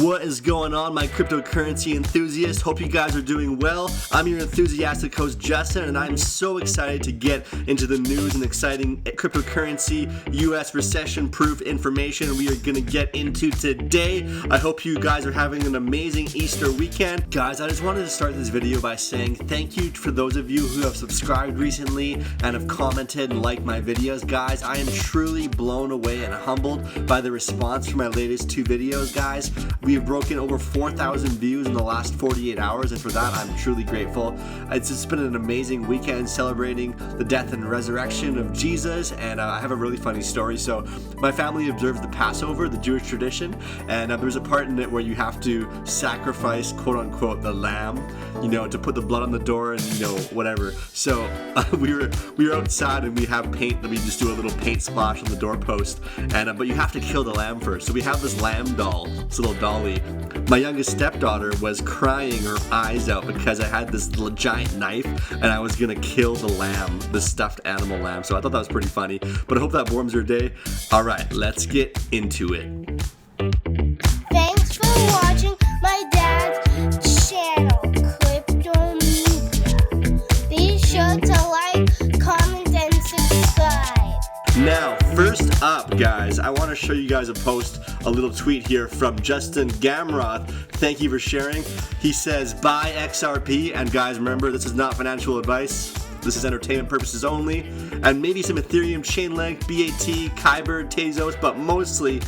What is going on, my cryptocurrency enthusiasts? Hope you guys are doing well. I'm your enthusiastic host, Justin, and I'm so excited to get into the news and exciting cryptocurrency US recession-proof information we are going to get into today. I hope you guys are having an amazing Easter weekend. Guys, I just wanted to start this video by saying thank you for those of you who have subscribed recently and have commented and liked my videos. Guys, I am truly blown away and humbled by the response for my latest two videos, guys. We have broken over 4,000 views in the last 48 hours, and for that I'm truly grateful. It's just been an amazing weekend celebrating the death and resurrection of Jesus, and I have a really funny story. So my family observes the Passover, the Jewish tradition, and there's a part in it where you have to sacrifice, quote unquote, the lamb, you know, to put the blood on the door and, you know, whatever. So we were outside and we have paint that we just do a little paint splash on the doorpost, and but you have to kill the lamb first. So we have this lamb doll, this little dolly. My youngest stepdaughter was crying her eyes out because I had this giant knife and I was gonna kill the lamb, the stuffed animal lamb. So I thought that was pretty funny, but I hope that warms your day. All right, let's get into it. Thanks for watching my dad's channel, Crypto Media. Be sure to like, comment, and subscribe. Now, first up, guys, I want to show you guys a little tweet here from Justin Gamroth. Thank you for sharing. He says, buy XRP, and guys, remember, this is not financial advice. This is entertainment purposes only, and maybe some Ethereum, Chainlink, BAT, Kyber, Tezos, but mostly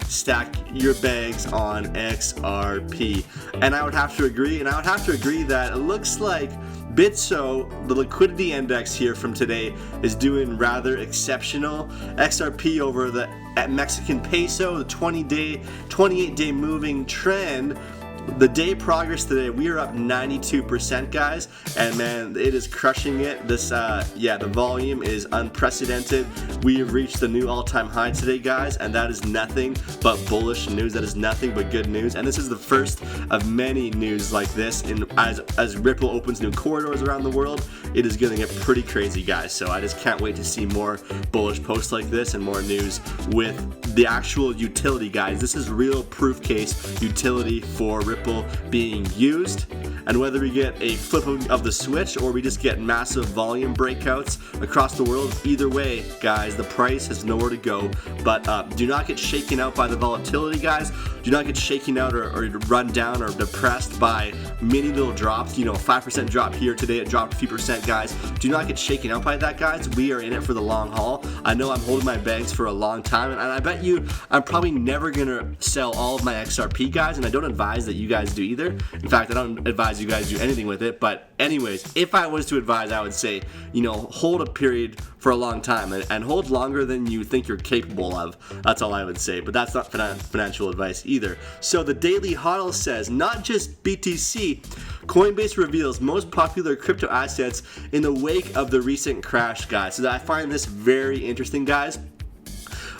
stack your bags on XRP. And I would have to agree, that it looks like Bitso, the liquidity index here from today, is doing rather exceptional. XRP over the Mexican peso, the 28-day moving trend. The day progress today, we are up 92%, guys, and man, it is crushing it. This, the volume is unprecedented. We have reached the new all-time high today, guys, and that is nothing but bullish news. That is nothing but good news, and this is the first of many news like this. As Ripple opens new corridors around the world, it is going to get pretty crazy, guys. So I just can't wait to see more bullish posts like this and more news with the actual utility, guys. This is real proof case utility for Ripple being used, and whether we get a flip of the switch or we just get massive volume breakouts across the world, either way, guys, the price has nowhere to go. But do not get shaken out by the volatility, guys. Do not get shaken out or run down or depressed by many little drops. You know, 5% drop here today, it dropped a few percent, guys. Do not get shaken out by that, guys. We are in it for the long haul. I know I'm holding my bags for a long time, and I bet you I'm probably never gonna sell all of my XRP, guys, and I don't advise that you guys do either. In fact, I don't advise you guys do anything with it. But anyways, if I was to advise, I would say, you know, hold a period for a long time and hold longer than you think you're capable of. That's all I would say, but that's not financial advice either. So the Daily Hodl says, not just BTC, Coinbase reveals most popular crypto assets in the wake of the recent crash, guys. So I find this very interesting, guys.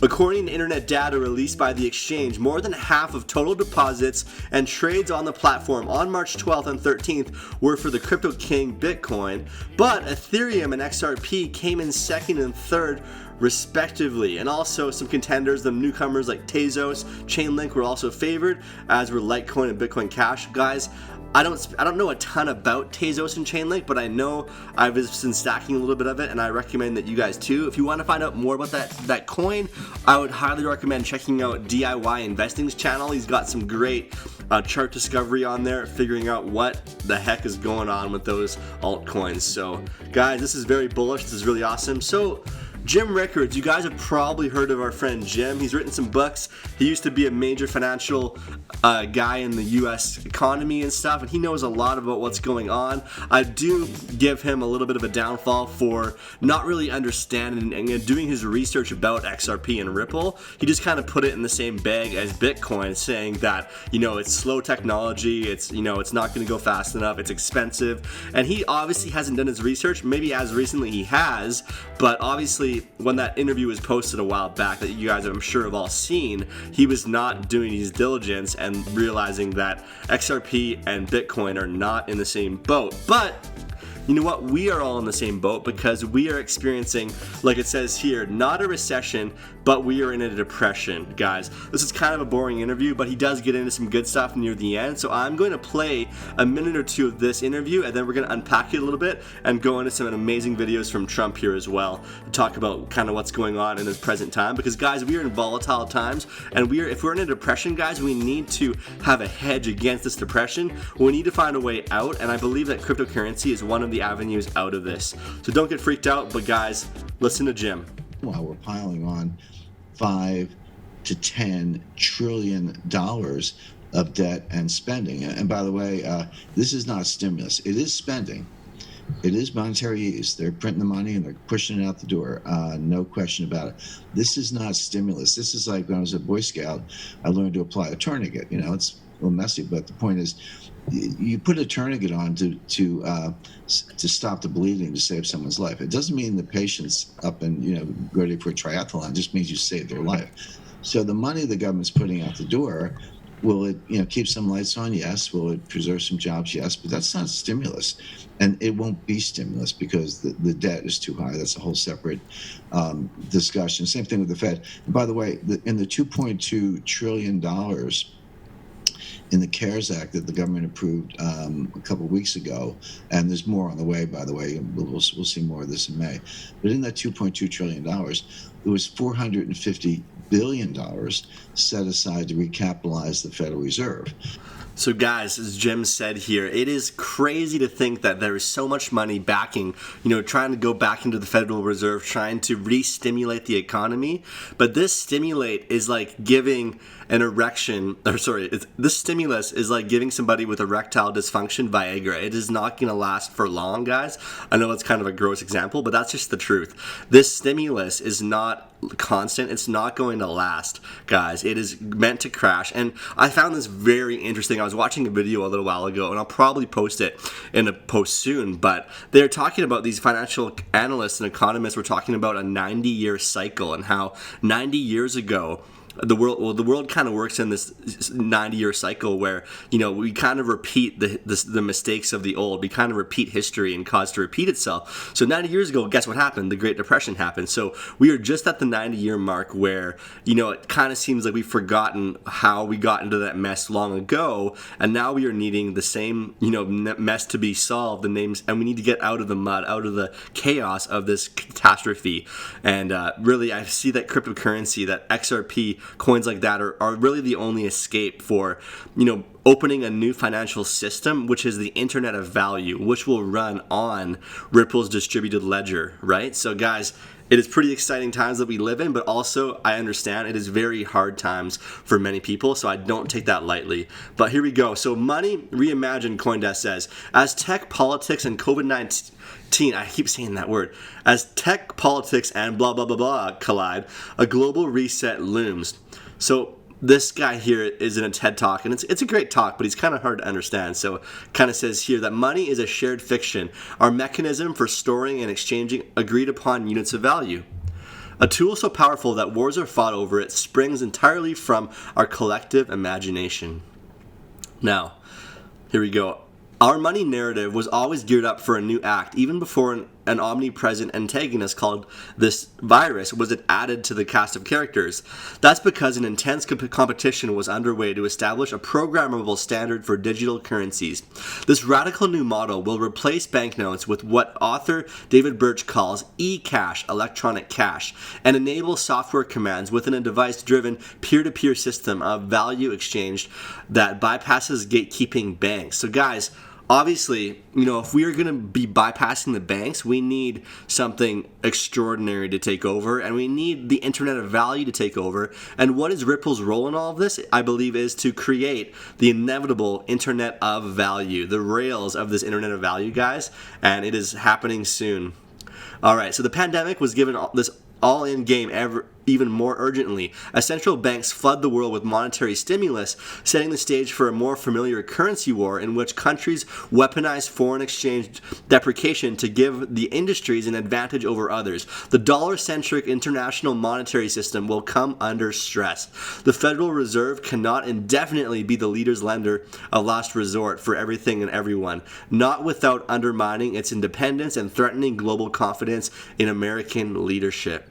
According to internet data released by the exchange, more than half of total deposits and trades on the platform on March 12th and 13th were for the crypto king Bitcoin, but Ethereum and XRP came in second and third respectively, and also some contenders, the newcomers like Tezos, Chainlink were also favored, as were Litecoin and Bitcoin Cash. Guys, I don't know a ton about Tezos and Chainlink, but I know I've been stacking a little bit of it, and I recommend that you guys too. If you want to find out more about that coin, I would highly recommend checking out DIY Investing's channel. He's got some great chart discovery on there, figuring out what the heck is going on with those altcoins. So guys, this is very bullish. This is really awesome. So Jim Rickards, you guys have probably heard of our friend Jim. He's written some books. He used to be a major financial guy in the US economy and stuff, and he knows a lot about what's going on. I do give him a little bit of a downfall for not really understanding and doing his research about XRP and Ripple. He just kind of put it in the same bag as Bitcoin, saying that, you know, it's slow technology, it's, you know, it's not going to go fast enough, it's expensive, and he obviously hasn't done his research. Maybe as recently he has, but obviously when that interview was posted a while back that you guys, I'm sure, have all seen, he was not doing his diligence and realizing that XRP and Bitcoin are not in the same boat. But you know what? We are all in the same boat because we are experiencing, like it says here, not a recession, but we are in a depression, guys. This is kind of a boring interview, but he does get into some good stuff near the end. So I'm going to play a minute or two of this interview, and then we're going to unpack it a little bit and go into some amazing videos from Trump here as well to talk about kind of what's going on in this present time. Because, guys, we are in volatile times, and if we're in a depression, guys, we need to have a hedge against this depression. We need to find a way out, and I believe that cryptocurrency is one of the avenues out of this. So don't get freaked out, but guys, listen to Jim. While we're piling on $5 to $10 trillion of debt and spending. And by the way, this is not stimulus. It is spending. It is monetary ease. They're printing the money and they're pushing it out the door. No question about it. This is not stimulus. This is like when I was a Boy Scout, I learned to apply a tourniquet. You know, it's a little messy, but the point is, you put a tourniquet on to stop the bleeding, to save someone's life. It doesn't mean the patient's up and ready for a triathlon. It just means you save their life. So the money the government's putting out the door, will it keep some lights on? Yes. Will it preserve some jobs? Yes. But that's not stimulus, and it won't be stimulus because the debt is too high. That's a whole separate discussion. Same thing with the Fed. And by the way, in the $2.2 trillion in the CARES Act that the government approved a couple of weeks ago, and there's more on the way, by the way. We'll see more of this in May. But in that $2.2 trillion, there was $450 billion set aside to recapitalize the Federal Reserve. So guys, as Jim said here, it is crazy to think that there is so much money backing, trying to go back into the Federal Reserve, trying to re-stimulate the economy. But this stimulate is like giving this stimulus is like giving somebody with erectile dysfunction Viagra. It is not going to last for long, guys. I know it's kind of a gross example, but that's just the truth. This stimulus is not constant. It's not going to last, guys. It is meant to crash. And I found this very interesting. I was watching a video a little while ago, and I'll probably post it in a post soon, but they're talking about, these financial analysts and economists were talking about a 90-year cycle and how 90 years ago, the world kind of works in this 90-year cycle where we kind of repeat the mistakes of the old. We kind of repeat history and cause to repeat itself. So 90 years ago, guess what happened? The Great Depression happened. So we are just at the 90-year mark where it kind of seems like we've forgotten how we got into that mess long ago, and now we are needing the same mess to be solved. And we need to get out of the mud, out of the chaos of this catastrophe. And really, I see that cryptocurrency, that XRP, coins like that are really the only escape for opening a new financial system, which is the Internet of Value, which will run on Ripple's distributed ledger, right? So guys, it is pretty exciting times that we live in, but also I understand it is very hard times for many people, so I don't take that lightly. But here we go. So Money Reimagined CoinDesk says, as tech, politics, and COVID-19, I keep saying that word, as tech, politics, and blah, blah, blah, blah collide, a global reset looms. So this guy here is in a TED Talk, and it's a great talk, but he's kind of hard to understand. So it kind of says here that money is a shared fiction, our mechanism for storing and exchanging agreed upon units of value. A tool so powerful that wars are fought over it springs entirely from our collective imagination. Now, here we go. Our money narrative was always geared up for a new act, even before an omnipresent antagonist called this virus was added to the cast of characters. That's because an intense competition was underway to establish a programmable standard for digital currencies. This radical new model will replace banknotes with what author David Birch calls e-cash, electronic cash, and enable software commands within a device-driven peer-to-peer system of value exchange that bypasses gatekeeping banks. So guys, obviously, if we are going to be bypassing the banks, we need something extraordinary to take over, and we need the Internet of Value to take over. And what is Ripple's role in all of this? I believe is to create the inevitable Internet of Value, the rails of this Internet of Value, guys, and it is happening soon. All right, so the pandemic was given this all-in game even more urgently, as central banks flood the world with monetary stimulus, setting the stage for a more familiar currency war in which countries weaponize foreign exchange depreciation to give the industries an advantage over others. The dollar-centric international monetary system will come under stress. The Federal Reserve cannot indefinitely be the leader's lender of last resort for everything and everyone, not without undermining its independence and threatening global confidence in American leadership.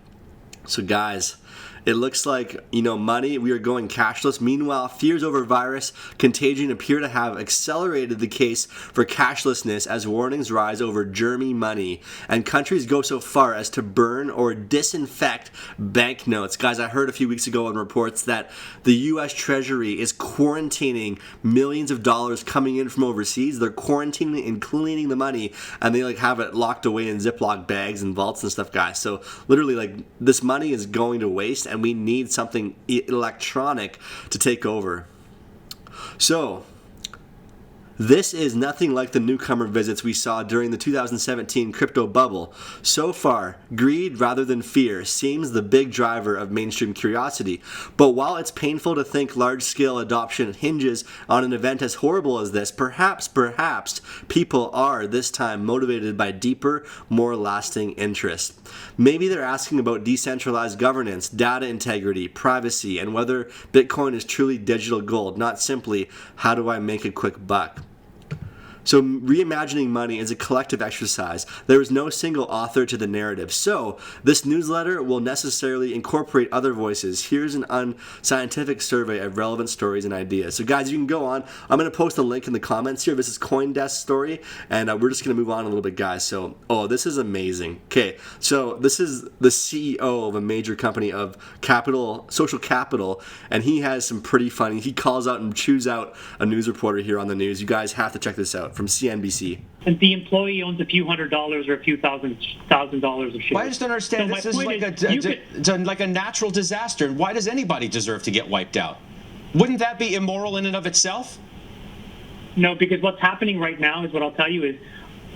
So guys, it looks like, money, we are going cashless. Meanwhile, fears over virus contagion appear to have accelerated the case for cashlessness as warnings rise over germy money, and countries go so far as to burn or disinfect banknotes. Guys, I heard a few weeks ago in reports that the U.S. Treasury is quarantining millions of dollars coming in from overseas. They're quarantining and cleaning the money, and they have it locked away in Ziploc bags and vaults and stuff, guys. So literally, this money is going to waste, and we need something electronic to take over. So, this is nothing like the newcomer visits we saw during the 2017 crypto bubble. So far, greed rather than fear seems the big driver of mainstream curiosity. But while it's painful to think large-scale adoption hinges on an event as horrible as this, perhaps people are this time motivated by deeper, more lasting interest. Maybe they're asking about decentralized governance, data integrity, privacy, and whether Bitcoin is truly digital gold, not simply, how do I make a quick buck? So reimagining money is a collective exercise. There is no single author to the narrative. So this newsletter will necessarily incorporate other voices. Here's an unscientific survey of relevant stories and ideas. So guys, you can go on. I'm going to post a link in the comments here. This is CoinDesk story, and we're just going to move on a little bit, guys. So, this is amazing. Okay, so this is the CEO of a major company of social capital, and he has some pretty funny, he calls out and chews out a news reporter here on the news. You guys have to check this out. From CNBC. And the employee owns a few $100s or a few thousand dollars of shares. Well, I just don't understand. So this is like a natural disaster. And why does anybody deserve to get wiped out? Wouldn't that be immoral in and of itself? No, because what's happening right now is what I'll tell you is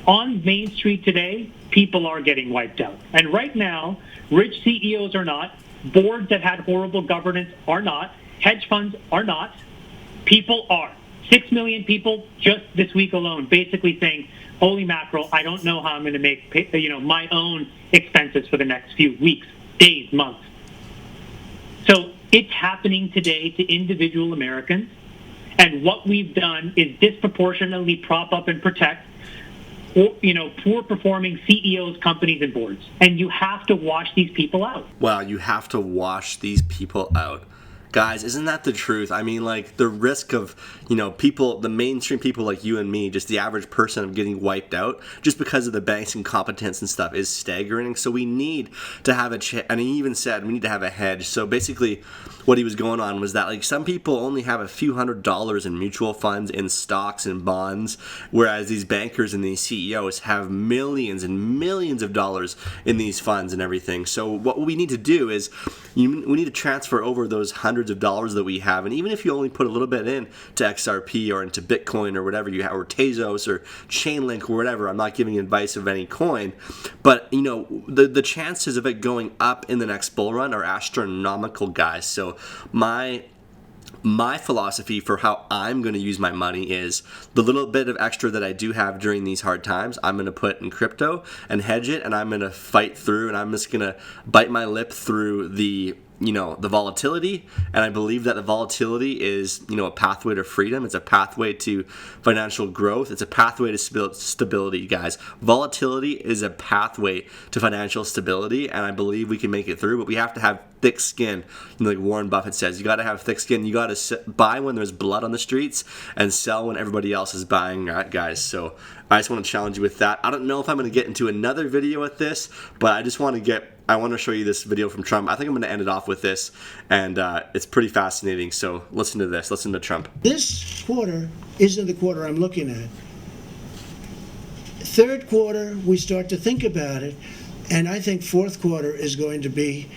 on Main Street today, people are getting wiped out. And right now, rich CEOs are not, boards that had horrible governance are not, hedge funds are not, people are. 6 million people just this week alone basically saying, holy mackerel, I don't know how I'm going to make my own expenses for the next few weeks, days, months. So it's happening today to individual Americans. And what we've done is disproportionately prop up and protect poor performing CEOs, companies, and boards. And you have to wash these people out. Wow, you have to wash these people out. Guys, isn't that the truth? I mean, the risk of, people, the mainstream people like you and me, just the average person of getting wiped out just because of the bank's incompetence and stuff is staggering. So we need to have and he even said we need to have a hedge. So basically what he was going on was that some people only have a few $100s in mutual funds, in stocks and bonds, whereas these bankers and these CEOs have millions and millions of dollars in these funds and everything. So what we need to do is we need to transfer over those hundreds of dollars that we have, and even if you only put a little bit in to XRP or into Bitcoin or whatever you have, or Tezos or Chainlink or whatever, I'm not giving advice of any coin, but the chances of it going up in the next bull run are astronomical, guys. So my philosophy for how I'm going to use my money is the little bit of extra that I do have during these hard times, I'm going to put in crypto and hedge it, and I'm going to fight through, and I'm just going to bite my lip through the volatility. And I believe that the volatility is, a pathway to freedom. It's a pathway to financial growth. It's a pathway to stability, guys. Volatility is a pathway to financial stability, and I believe we can make it through, but we have to have thick skin. Like Warren Buffett says, you got to have thick skin. You got to buy when there's blood on the streets and sell when everybody else is buying, guys. So I just want to challenge you with that. I don't know if I'm going to get into another video with this, but I just want to show you this video from Trump. I think I'm going to end it off with this, and it's pretty fascinating. So listen to this. Listen to Trump. This quarter isn't the quarter I'm looking at. Third quarter, we start to think about it, and I think fourth quarter is going to be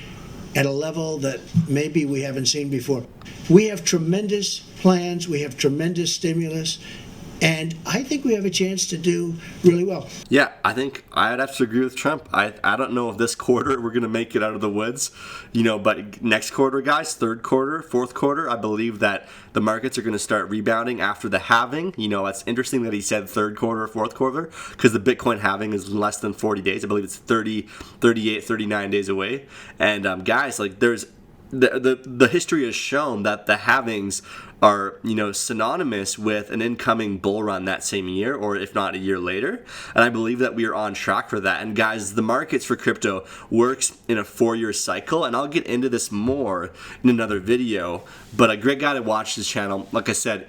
at a level that maybe we haven't seen before. We have tremendous plans. We have tremendous stimulus. And I think we have a chance to do really well. Yeah, I think I'd have to agree with Trump. I don't know if this quarter we're going to make it out of the woods, but next quarter, guys, third quarter, fourth quarter, I believe that the markets are going to start rebounding after the halving. It's interesting that he said third quarter, fourth quarter, because the Bitcoin halving is less than 40 days. I believe it's 30, 38, 39 days away. And guys, like there's the history has shown that the halvings are synonymous with an incoming bull run that same year, or if not a year later. And I believe that we are on track for that. And guys, the markets for crypto works in a 4-year cycle, and I'll get into this more in another video. But a great guy to watch this channel, like I said,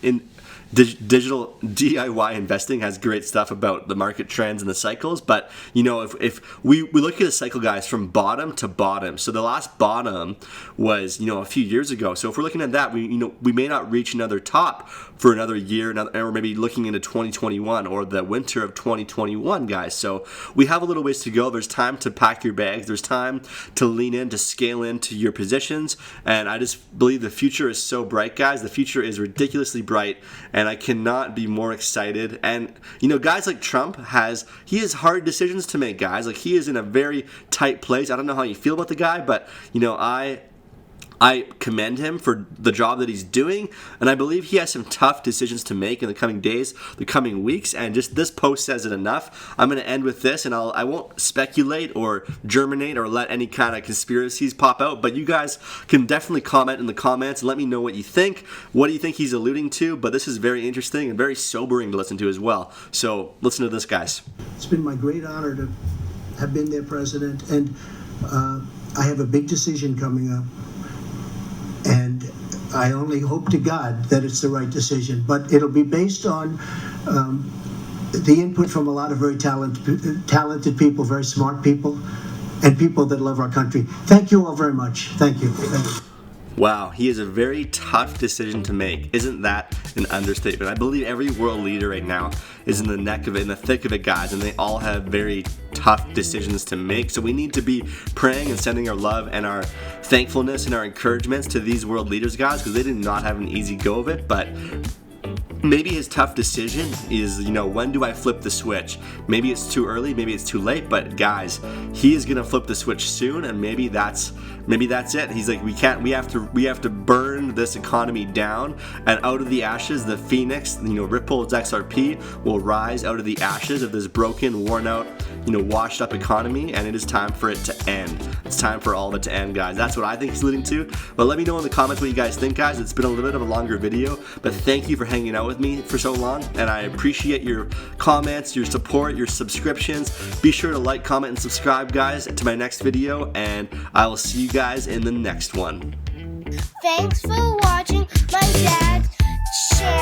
in digital DIY investing has great stuff about the market trends and the cycles. But if we look at a cycle, guys, from bottom to bottom, so the last bottom was a few years ago. So if we're looking at that, we may not reach another top for another year, or maybe looking into 2021 or the winter of 2021, guys. So we have a little ways to go. There's time to pack your bags. There's time to lean in, to scale into your positions. And I just believe the future is so bright, guys. The future is ridiculously bright, and I cannot be more excited. And guys like Trump he has hard decisions to make, guys. Like, he is in a very tight place. I don't know how you feel about the guy, but I commend him for the job that he's doing, and I believe he has some tough decisions to make in the coming days, the coming weeks, and just this post says it enough. I'm going to end with this, and I won't speculate or germinate or let any kind of conspiracies pop out, but you guys can definitely comment in the comments and let me know what you think. What do you think he's alluding to? But this is very interesting and very sobering to listen to as well. So listen to this, guys. It's been my great honor to have been their president, and I have a big decision coming up. And I only hope to God that it's the right decision, but it'll be based on the input from a lot of very talented people, very smart people, and people that love our country. Thank you all very much. Thank you. Thank you. Wow, he has a very tough decision to make. Isn't that an understatement? I believe every world leader right now is in the thick of it, guys, and they all have very tough decisions to make. So we need to be praying and sending our love and our thankfulness and our encouragements to these world leaders, guys, because they did not have an easy go of it. But maybe his tough decision is, when do I flip the switch? Maybe it's too early, maybe it's too late, but guys, he is gonna flip the switch soon, and maybe that's it. He's like, we have to burn this economy down, and out of the ashes, the phoenix, Ripple's XRP will rise out of the ashes of this broken, worn out, washed up economy, and it is time for it to end. It's time for all of it to end, guys. That's what I think he's alluding to. But let me know in the comments what you guys think, guys. It's been a little bit of a longer video, but thank you for hanging out with me for so long, and I appreciate your comments, your support, your subscriptions. Be sure to like, comment, and subscribe, guys, to my next video, and I will see you guys in the next one. Thanks for watching my dad's channel.